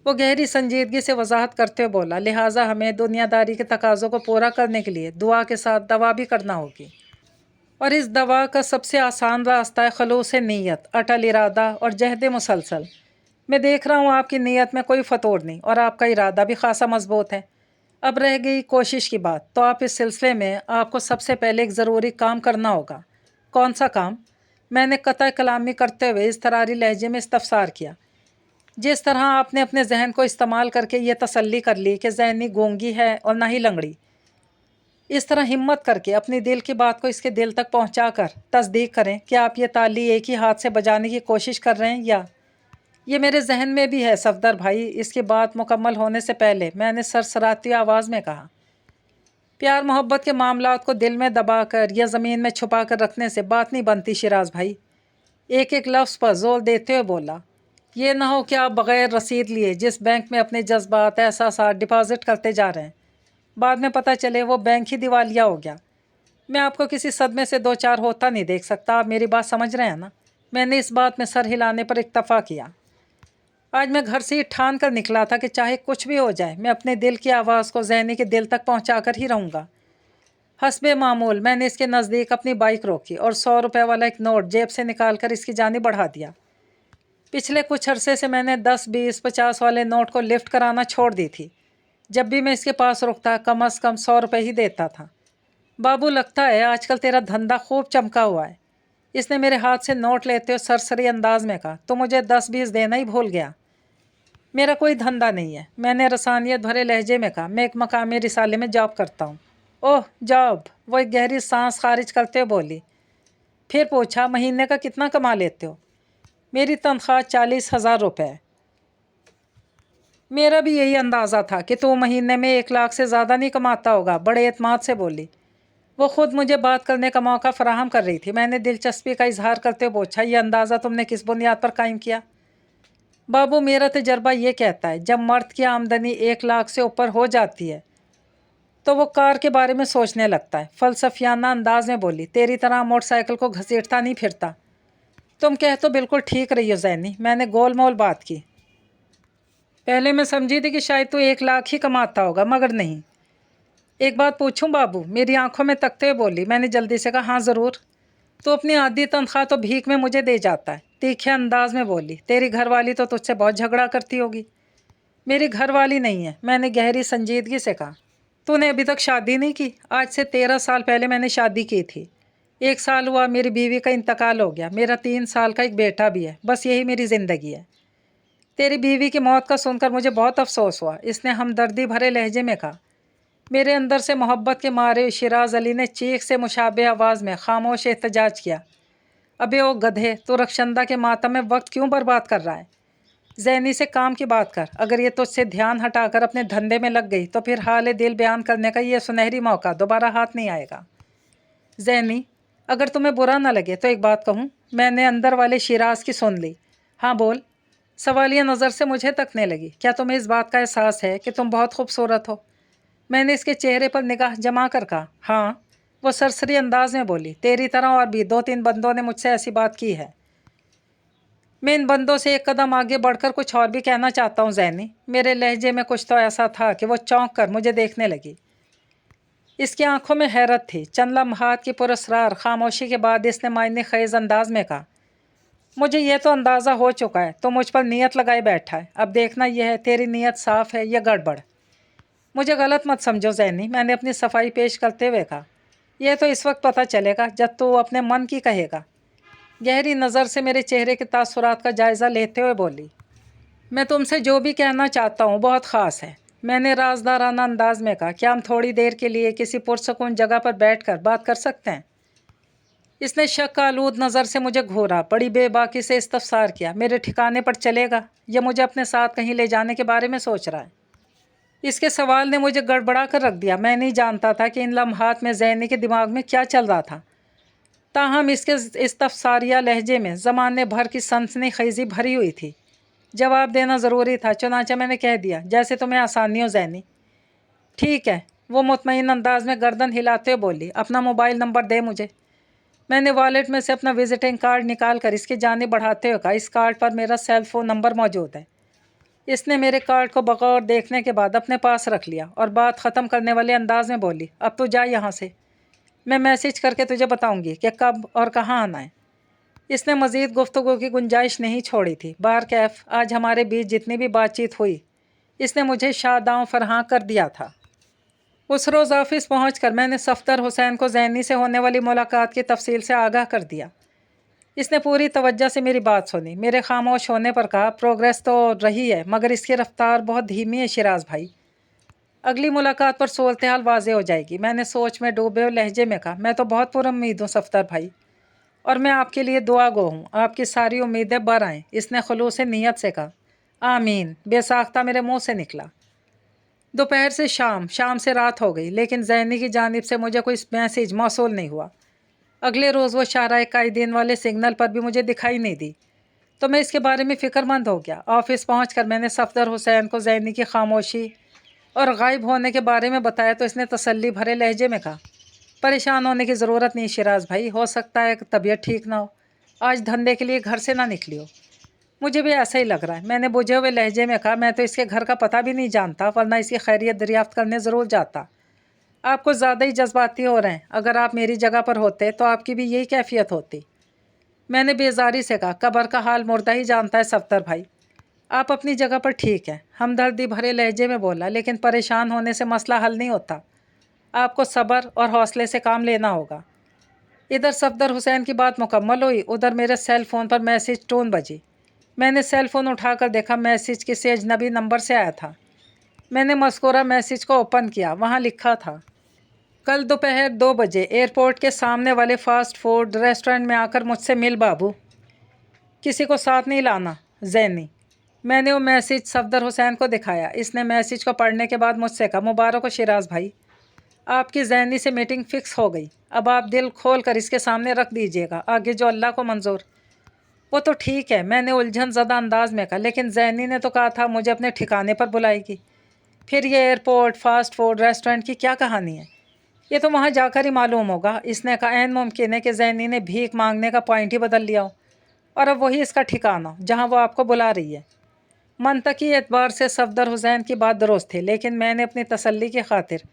Speaker 1: वो गहरी संजीदगी से वजाहत करते हुए बोला, लिहाजा हमें दुनियादारी के तकाज़ों को पूरा करने के लिए दुआ के साथ दवा भी करना होगी, और इस दवा का सबसे आसान रास्ता है खलूस नीयत, अटल इरादा और जहद मुसलसल। मैं देख रहा हूँ आपकी नीयत में कोई फतूर नहीं और आपका इरादा भी खासा मजबूत है। अब रह गई कोशिश की बात, तो आप इस सिलसिले में आपको सबसे पहले एक ज़रूरी काम करना होगा। कौन सा काम? मैंने कतई कलामी करते हुए इस तरारी लहजे में इस्तफसार किया। जिस तरह आपने अपने जहन को इस्तेमाल करके ये तसल्ली कर ली कि ज़ैनी गूंगी है और ना ही लंगड़ी, इस तरह हिम्मत करके अपनी दिल की बात को इसके दिल तक पहुंचाकर तस्दीक करें कि आप ये ताली एक ही हाथ से बजाने की कोशिश कर रहे हैं, या ये मेरे जहन में भी है सफदर भाई। इसकी बात मुकम्मल होने से पहले मैंने सरसराती आवाज़ में कहा, प्यार मोहब्बत के मामलात को दिल में दबाकर या ज़मीन में छुपा कर रखने से बात नहीं बनती शिराज भाई। एक एक लफ्ज़ पर जोर देते हुए बोला, یہ نہ ہو کہ آپ بغیر رسید لیے جس بینک میں اپنے جذبات احساسات ڈپازٹ کرتے جا رہے ہیں، بعد میں پتہ چلے وہ بینک ہی دیوالیہ ہو گیا۔ میں آپ کو کسی صدمے سے دو چار ہوتا نہیں دیکھ سکتا، آپ میری بات سمجھ رہے ہیں نا؟ میں نے اس بات میں سر ہلانے پر اکتفا کیا۔ آج میں گھر سے یہ ٹھان کر نکلا تھا کہ چاہے کچھ بھی ہو جائے میں اپنے دل کی آواز کو ذہنی کے دل تک پہنچا کر ہی رہوں گا۔ حسب معمول میں نے اس کے نزدیک اپنی بائک روکی اور 100 روپے والا ایک نوٹ جیب سے نکال کر اس کی جانب بڑھا دیا۔ پچھلے کچھ عرصے سے میں نے 10 20 50 والے نوٹ کو لفٹ کرانا چھوڑ دی تھی۔ جب بھی میں اس کے پاس رکتا کم از کم 100 روپے ہی دیتا تھا۔ بابو لگتا ہے آج کل تیرا دھندا خوب چمکا ہوا ہے۔ اس نے میرے ہاتھ سے نوٹ لیتے ہوئے سرسری انداز میں کہا، تو مجھے 10 20 دینا ہی بھول گیا۔ میرا کوئی دھندا نہیں ہے، میں نے رسانیت بھرے لہجے میں کہا، میں ایک مقامی رسالے میں جاب کرتا ہوں۔ اوہ جاب، وہ ایک گہری سانس خارج کرتے ہوئے بولی۔ پھر پوچھا، مہینے کا کتنا کما لیتے ہو؟ میری تنخواہ 40,000 روپے ہے۔ میرا بھی یہی اندازہ تھا کہ تو مہینے میں 1 لاکھ سے زیادہ نہیں کماتا ہوگا، بڑے اعتماد سے بولی۔ وہ خود مجھے بات کرنے کا موقع فراہم کر رہی تھی۔ میں نے دلچسپی کا اظہار کرتے ہوئے پوچھا، یہ اندازہ تم نے کس بنیاد پر قائم کیا؟ بابو، میرا تجربہ یہ کہتا ہے جب مرد کی آمدنی 1 لاکھ سے اوپر ہو جاتی ہے تو وہ کار کے بارے میں سوچنے لگتا ہے۔ فلسفیانہ انداز میں بولی، تیری طرح موٹر سائیکل کو گھسیٹتا نہیں پھرتا۔ تم کہہ تو بالکل ٹھیک رہی ہو زینی، میں نے گول مول بات کی۔ پہلے میں سمجھی تھی کہ شاید تو 1 لاکھ ہی کماتا ہوگا، مگر نہیں۔ ایک بات پوچھوں بابو؟ میری آنکھوں میں تکتے ہوئے بولی۔ میں نے جلدی سے کہا، ہاں ضرور۔ تو اپنی آدھی تنخواہ تو بھیک میں مجھے دے جاتا ہے، تیکھے انداز میں بولی۔ تیری گھر والی تو تجھ سے بہت جھگڑا کرتی ہوگی۔ میری گھر والی نہیں ہے، میں نے گہری سنجیدگی سے کہا۔ تو نے ابھی تک شادی نہیں کی؟ آج سے 13 سال پہلے میں نے شادی کی تھی۔ 1 سال ہوا میری بیوی کا انتقال ہو گیا، میرا 3 سال کا ایک بیٹا بھی ہے، بس یہی میری زندگی ہے۔ تیری بیوی کی موت کا سن کر مجھے بہت افسوس ہوا، اس نے ہمدردی بھرے لہجے میں کہا۔ میرے اندر سے محبت کے مارے شیراز علی نے چیخ سے مشابہ آواز میں خاموش احتجاج کیا، ابے او گدھے، تو رخشندہ کے ماتم میں وقت کیوں برباد کر رہا ہے؟ ذہنی سے کام کی بات کر، اگر یہ تجھ سے دھیان ہٹا کر اپنے دھندے میں لگ گئی تو پھر حال دل بیان کرنے کا یہ سنہری موقع دوبارہ ہاتھ نہیں آئے گا۔ ذہنی، اگر تمہیں برا نہ لگے تو ایک بات کہوں؟ میں نے اندر والے شیراز کی سن لی۔ ہاں بول۔ سوالیہ نظر سے مجھے تکنے لگی۔ کیا تمہیں اس بات کا احساس ہے کہ تم بہت خوبصورت ہو؟ میں نے اس کے چہرے پر نگاہ جما کر کہا، ہاں۔ وہ سرسری انداز میں بولی، تیری طرح اور بھی 2 3 بندوں نے مجھ سے ایسی بات کی ہے۔ میں ان بندوں سے ایک قدم آگے بڑھ کر کچھ اور بھی کہنا چاہتا ہوں ذہنی۔ میرے لہجے میں کچھ تو ایسا تھا کہ وہ چونک کر مجھے دیکھنے لگی۔ اس کی آنکھوں میں حیرت تھی۔ چند لمحات کی پراسرار خاموشی کے بعد اس نے معنی خیز انداز میں کہا، مجھے یہ تو اندازہ ہو چکا ہے تو مجھ پر نیت لگائے بیٹھا ہے، اب دیکھنا یہ ہے تیری نیت صاف ہے یا گڑبڑ۔ مجھے غلط مت سمجھو ذہنی، میں نے اپنی صفائی پیش کرتے ہوئے کہا، یہ تو اس وقت پتہ چلے گا جب تو اپنے من کی کہے گا۔ گہری نظر سے میرے چہرے کے تاثرات کا جائزہ لیتے ہوئے بولی، میں تم سے جو بھی کہنا چاہتا ہوں بہت خاص ہے۔ میں نے رازدارانہ انداز میں کہا، کیا ہم تھوڑی دیر کے لیے کسی پرسکون جگہ پر بیٹھ کر بات کر سکتے ہیں؟ اس نے شک آلود نظر سے مجھے گھورا، بڑی بے باکی سے استفسار کیا، میرے ٹھکانے پر چلے گا یا مجھے اپنے ساتھ کہیں لے جانے کے بارے میں سوچ رہا ہے؟ اس کے سوال نے مجھے گڑبڑا کر رکھ دیا۔ میں نہیں جانتا تھا کہ ان لمحات میں ذہنی کے دماغ میں کیا چل رہا تھا، تاہم اس کے استفساریہ لہجے میں زمانے بھر کی سنسنی خیزی بھری ہوئی تھی۔ جواب دینا ضروری تھا، چنانچہ میں نے کہہ دیا، جیسے تمہیں آسانی ہو ذہنی۔ ٹھیک ہے، وہ مطمئن انداز میں گردن ہلاتے ہوئے بولی، اپنا موبائل نمبر دے مجھے۔ میں نے والیٹ میں سے اپنا وزٹنگ کارڈ نکال کر اس کی جانب بڑھاتے ہوئے کہا، اس کارڈ پر میرا سیل فون نمبر موجود ہے۔ اس نے میرے کارڈ کو بغور دیکھنے کے بعد اپنے پاس رکھ لیا اور بات ختم کرنے والے انداز میں بولی، اب تو جا یہاں سے، میں میسج کر کے تجھے بتاؤں گی کہ کب اور کہاں آنا ہے۔ اس نے مزید گفتگو کی گنجائش نہیں چھوڑی تھی۔ بارکیف آج ہمارے بیچ جتنی بھی بات چیت ہوئی اس نے مجھے شاداں فراہم کر دیا تھا۔ اس روز آفس پہنچ کر میں نے صفدر حسین کو ذہنی سے ہونے والی ملاقات کی تفصیل سے آگاہ کر دیا۔ اس نے پوری توجہ سے میری بات سنی، میرے خاموش ہونے پر کہا، پروگریس تو رہی ہے مگر اس کی رفتار بہت دھیمی ہے شیراز بھائی، اگلی ملاقات پر صورتحال واضح ہو جائے گی۔ میں نے سوچ میں ڈوبے ہوئے لہجے میں کہا، میں تو بہت پر امید ہوں صفدر بھائی، اور میں آپ کے لیے دعا گو ہوں، آپ کی ساری امیدیں بر آئیں۔ اس نے خلوص نیت سے کہا، آمین، بے ساختہ میرے منہ سے نکلا۔ دوپہر سے شام، شام سے رات ہو گئی، لیکن ذہنی کی جانب سے مجھے کوئی میسیج موصول نہیں ہوا۔ اگلے روز وہ شاہراہ قائدین والے سگنل پر بھی مجھے دکھائی نہیں دی۔ تو میں اس کے بارے میں فکر مند ہو گیا۔ آفس پہنچ کر میں نے صفدر حسین کو زینی کی خاموشی اور غائب ہونے کے بارے میں بتایا تو اس نے تسلی بھرے لہجے میں کہا، پریشان ہونے کی ضرورت نہیں شیراز بھائی، ہو سکتا ہے کہ طبیعت ٹھیک نہ ہو، آج دھندے کے لیے گھر سے نہ نکلی ہو۔ مجھے بھی ایسا ہی لگ رہا ہے، میں نے بجھے ہوئے لہجے میں کہا، میں تو اس کے گھر کا پتہ بھی نہیں جانتا، ورنہ اس کی خیریت دریافت کرنے ضرور جاتا۔ آپ کو زیادہ ہی جذباتی ہو رہے ہیں، اگر آپ میری جگہ پر ہوتے تو آپ کی بھی یہی کیفیت ہوتی۔ میں نے بیزاری سے کہا، قبر کا حال مردہ ہی جانتا ہے صفدر بھائی، آپ اپنی جگہ پر ٹھیک ہیں۔ ہمدردی بھرے لہجے میں بولا، لیکن پریشان ہونے سے مسئلہ حل نہیں ہوتا، آپ کو صبر اور حوصلے سے کام لینا ہوگا۔ ادھر صفدر حسین کی بات مکمل ہوئی، ادھر میرے سیل فون پر میسج ٹون بجی۔ میں نے سیل فون اٹھا کر دیکھا، میسج کسی اجنبی نمبر سے آیا تھا۔ میں نے مذکورہ میسج کو اوپن کیا، وہاں لکھا تھا، کل دوپہر 2 بجے ایئرپورٹ کے سامنے والے فاسٹ فوڈ ریسٹورنٹ میں آ کر مجھ سے مل بابو، کسی کو ساتھ نہیں لانا، زینی۔ میں نے وہ میسج صفدر حسین کو دکھایا۔ اس نے میسج کو پڑھنے کے بعد مجھ سے کہا، مبارک ہو شیراز بھائی، آپ کی زینی سے میٹنگ فکس ہو گئی، اب آپ دل کھول کر اس کے سامنے رکھ دیجئے گا، آگے جو اللہ کو منظور۔ وہ تو ٹھیک ہے، میں نے الجھن زدہ انداز میں کہا، لیکن زینی نے تو کہا تھا مجھے اپنے ٹھکانے پر بلائے گی، پھر یہ ایئرپورٹ فاسٹ فوڈ ریسٹورنٹ کی کیا کہانی ہے؟ یہ تو وہاں جا کر ہی معلوم ہوگا۔ اس نے کہا، عین ممکن ہے کہ زینی نے بھیک مانگنے کا پوائنٹ ہی بدل لیا ہو اور اب وہی اس کا ٹھکانہ ہو جہاں وہ آپ کو بلا رہی ہے۔ منطقی اعتبار سے صفدر حسین کی بات درست تھی، لیکن میں نے اپنی تسلی کی خاطر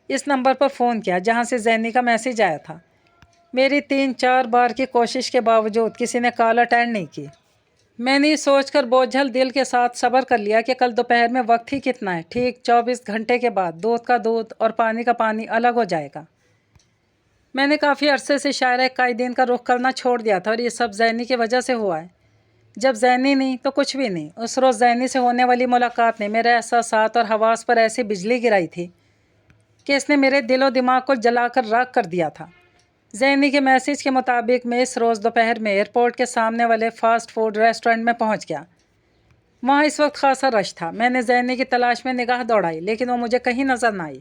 Speaker 1: اس نمبر پر فون کیا جہاں سے زینی کا میسج آیا تھا۔ میری 3-4 بار کی کوشش کے باوجود کسی نے کال اٹینڈ نہیں کی۔ میں نے یہ سوچ کر بوجھل دل کے ساتھ صبر کر لیا کہ کل دوپہر میں وقت ہی کتنا ہے، ٹھیک 24 گھنٹے کے بعد دودھ کا دودھ اور پانی کا پانی الگ ہو جائے گا۔ میں نے کافی عرصے سے شاعرہ قائدین کا رخ کرنا چھوڑ دیا تھا اور یہ سب زینی کی وجہ سے ہوا ہے۔ جب زینی نہیں تو کچھ بھی نہیں۔ اس روز زینی سے ہونے والی ملاقات نے میرے احساسات اور حواس پر ایسی بجلی گرائی تھی کہ اس نے میرے دل و دماغ کو جلا کر راکھ کر دیا تھا۔ زینی کے میسج کے مطابق میں اس روز دوپہر میں ایئرپورٹ کے سامنے والے فاسٹ فوڈ ریسٹورنٹ میں پہنچ گیا۔ وہاں اس وقت خاصا رش تھا۔ میں نے زینی کی تلاش میں نگاہ دوڑائی، لیکن وہ مجھے کہیں نظر نہ آئی۔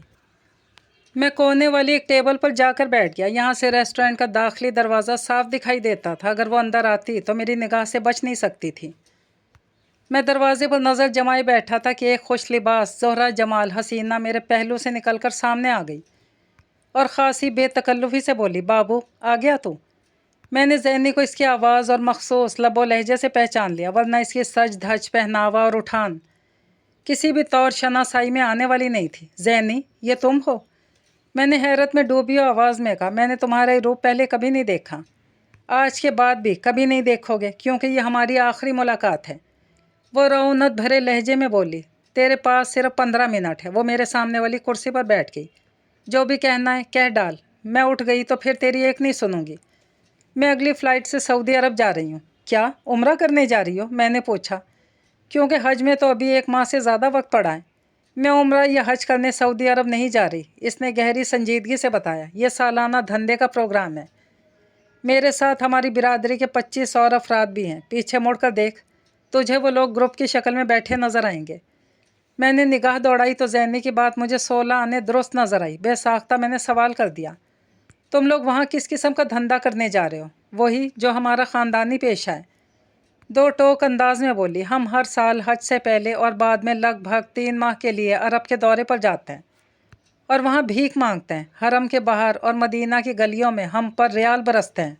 Speaker 1: میں کونے والی ایک ٹیبل پر جا کر بیٹھ گیا۔ یہاں سے ریسٹورنٹ کا داخلی دروازہ صاف دکھائی دیتا تھا، اگر وہ اندر آتی تو میری نگاہ سے بچ نہیں سکتی تھی۔ میں دروازے پر نظر جمائے بیٹھا تھا کہ ایک خوش لباس زہرہ جمال حسینہ میرے پہلو سے نکل کر سامنے آ گئی اور خاصی بے تکلفی سے بولی، بابو آ گیا تو؟ میں نے زینی کو اس کی آواز اور مخصوص لب و لہجے سے پہچان لیا، ورنہ اس کی سج دھج، پہناوا اور اٹھان کسی بھی طور شناسائی میں آنے والی نہیں تھی۔ زینی، یہ تم ہو؟ میں نے حیرت میں ڈوبی ہوئی آواز میں کہا، میں نے تمہارا روپ پہلے کبھی نہیں دیکھا، آج کے بعد بھی کبھی نہیں دیکھو گے، کیونکہ یہ ہماری آخری ملاقات ہے۔ وہ رعونت بھرے لہجے میں بولی، تیرے پاس صرف 15 منٹ ہے۔ وہ میرے سامنے والی کرسی پر بیٹھ گئی۔ جو بھی کہنا ہے کہہ ڈال۔ میں اٹھ گئی تو پھر تیری ایک نہیں سنوں گی۔ میں اگلی فلائٹ سے سعودی عرب جا رہی ہوں۔ کیا عمرہ کرنے جا رہی ہو؟ میں نے پوچھا، کیونکہ حج میں تو ابھی 1 ماہ سے زیادہ وقت پڑا ہے۔ میں عمرہ یا حج کرنے سعودی عرب نہیں جا رہی، اس نے گہری سنجیدگی سے بتایا، یہ سالانہ دھندے کا پروگرام ہے۔ میرے ساتھ ہماری برادری کے 25 اور افراد بھی ہیں، پیچھے مڑ کر دیکھ، تجھے وہ لوگ گروپ کی شکل میں بیٹھے نظر آئیں گے۔ میں نے نگاہ دوڑائی تو زینی کی بات مجھے 16 آنے درست نظر آئی۔ بے ساختہ میں نے سوال کر دیا، تم لوگ وہاں کس قسم کا دھندا کرنے جا رہے ہو؟ وہی جو ہمارا خاندانی پیشہ ہے، 2 ٹوک انداز میں بولی، ہم ہر سال حج سے پہلے اور بعد میں لگ بھگ 3 ماہ کے لیے عرب کے دورے پر جاتے ہیں اور وہاں بھیک مانگتے ہیں۔ حرم کے باہر اور مدینہ کی گلیوں میں ہم پر ریال برستے ہیں۔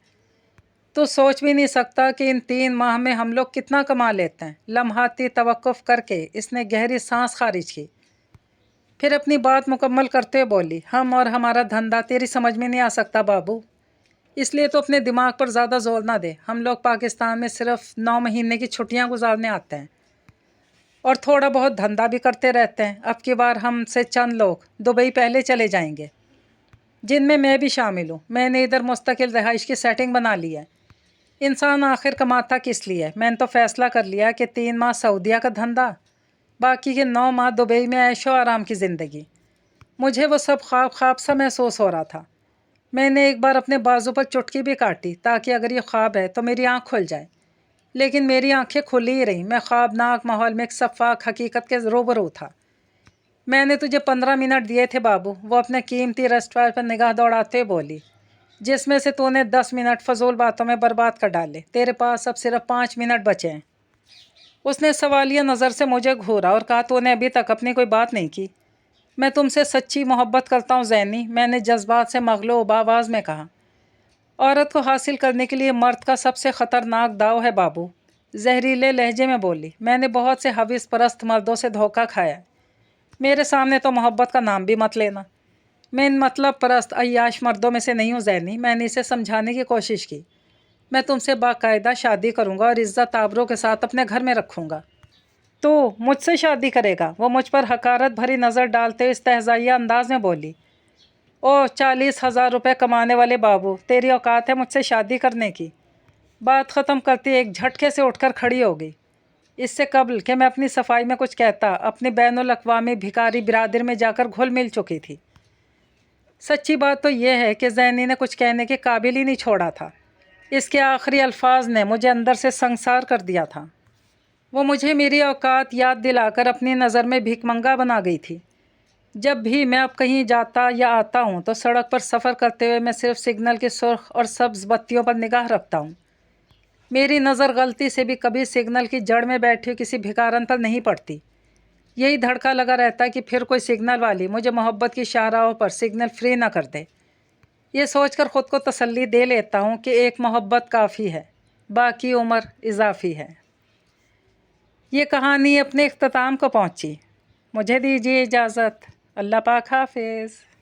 Speaker 1: تو سوچ بھی نہیں سکتا کہ ان 3 ماہ میں ہم لوگ کتنا کما لیتے ہیں۔ لمحاتی توقف کر کے اس نے گہری سانس خارج کی، پھر اپنی بات مکمل کرتے ہوئے بولی، ہم اور ہمارا دھندا تیری سمجھ میں نہیں آ سکتا بابو، اس لیے تو اپنے دماغ پر زیادہ زور نہ دے۔ ہم لوگ پاکستان میں صرف 9 مہینے کی چھٹیاں گزارنے آتے ہیں اور تھوڑا بہت دھندا بھی کرتے رہتے ہیں۔ اب کی بار ہم سے چند لوگ دبئی پہلے چلے جائیں گے، جن میں بھی شامل ہوں۔ میں نے ادھر مستقل رہائش کی سیٹنگ بنا لی ہے۔ انسان آخر کماتا کس لیے؟ میں نے تو فیصلہ کر لیا کہ 3 ماہ سعودیہ کا دھندا، باقی کے 9 ماہ دبئی میں عیش و آرام کی زندگی۔ مجھے وہ سب خواب سا محسوس ہو رہا تھا۔ میں نے ایک بار اپنے بازو پر چٹکی بھی کاٹی تاکہ اگر یہ خواب ہے تو میری آنکھ کھل جائے، لیکن میری آنکھیں کھلی ہی رہیں۔ میں خوابناک ماحول میں ایک شفاف حقیقت کے روبرو تھا۔ میں نے تجھے 15 منٹ دیے تھے بابو، وہ اپنے قیمتی ریسٹ واچ پر نگاہ دوڑاتے بولی۔ जिसमें से तूने 10 मिनट फजूल बातों में बर्बाद कर डाले। तेरे पास अब सिर्फ 5 मिनट बचे हैं। उसने सवालिया नज़र से मुझे घूरा और कहा, तूने अभी तक अपनी कोई बात नहीं की। मैं तुमसे सच्ची मोहब्बत करता हूँ ज़ैनी, मैंने जज्बात से मगलूब आवाज़ में कहा। औरत को हासिल करने के लिए मर्द का सबसे ख़तरनाक दाव है बाबू, जहरीले लहजे में बोली। मैंने बहुत से हवीस परस्त मर्दों से धोखा खाया। मेरे सामने तो मोहब्बत का नाम भी मत लेना। मैं इन मतलब परस्त अय्याश मर्दों में से नहीं हूँ ज़ैनी। मैंने इसे समझाने की कोशिश की। मैं तुमसे बाकायदा शादी करूँगा और इज़्ज़त आबरू के साथ अपने घर में रखूँगा। तो मुझसे शादी करेगा? वो मुझ पर हकारत भरी नज़र डालते हुए इस्तेहज़ाइया अंदाज में बोली। ओ 40,000 रुपये कमाने वाले बाबू, तेरी औकात है मुझसे शादी करने की? बात ख़त्म करती एक झटके से उठकर खड़ी हो गई। इससे कबल कि मैं अपनी सफाई में कुछ कहता, अपनी बैनुल अक़वामी भिखारी बिरादर में जाकर घुल मिल चुकी थी। सच्ची बात तो यह है कि ज़ैनी ने कुछ कहने के काबिल ही नहीं छोड़ा था। इसके आखिरी अल्फाज ने मुझे अंदर से संगसार कर दिया था। वो मुझे मेरी औकात याद दिलाकर अपनी नज़र में भिखमंगा बना गई थी। जब भी मैं अब कहीं जाता या आता हूँ तो सड़क पर सफ़र करते हुए मैं सिर्फ सिग्नल की सुर्ख और सब्ज़ बत्तियों पर निगाह रखता हूँ। मेरी नज़र गलती से भी कभी सिग्नल की जड़ में बैठी हुई किसी भिखारन पर नहीं पड़ती। यही धड़का लगा रहता है कि फिर कोई सिग्नल वाली मुझे मोहब्बत की शाहराहों पर सिग्नल फ्री ना कर दे। ये सोचकर ख़ुद को तसल्ली दे लेता हूँ कि एक मोहब्बत काफ़ी है, बाकी उम्र इजाफ़ी है। ये कहानी अपने इख्तिताम को पहुँची। मुझे दीजिए इजाज़त। अल्लाह पाक हाफ़िज़।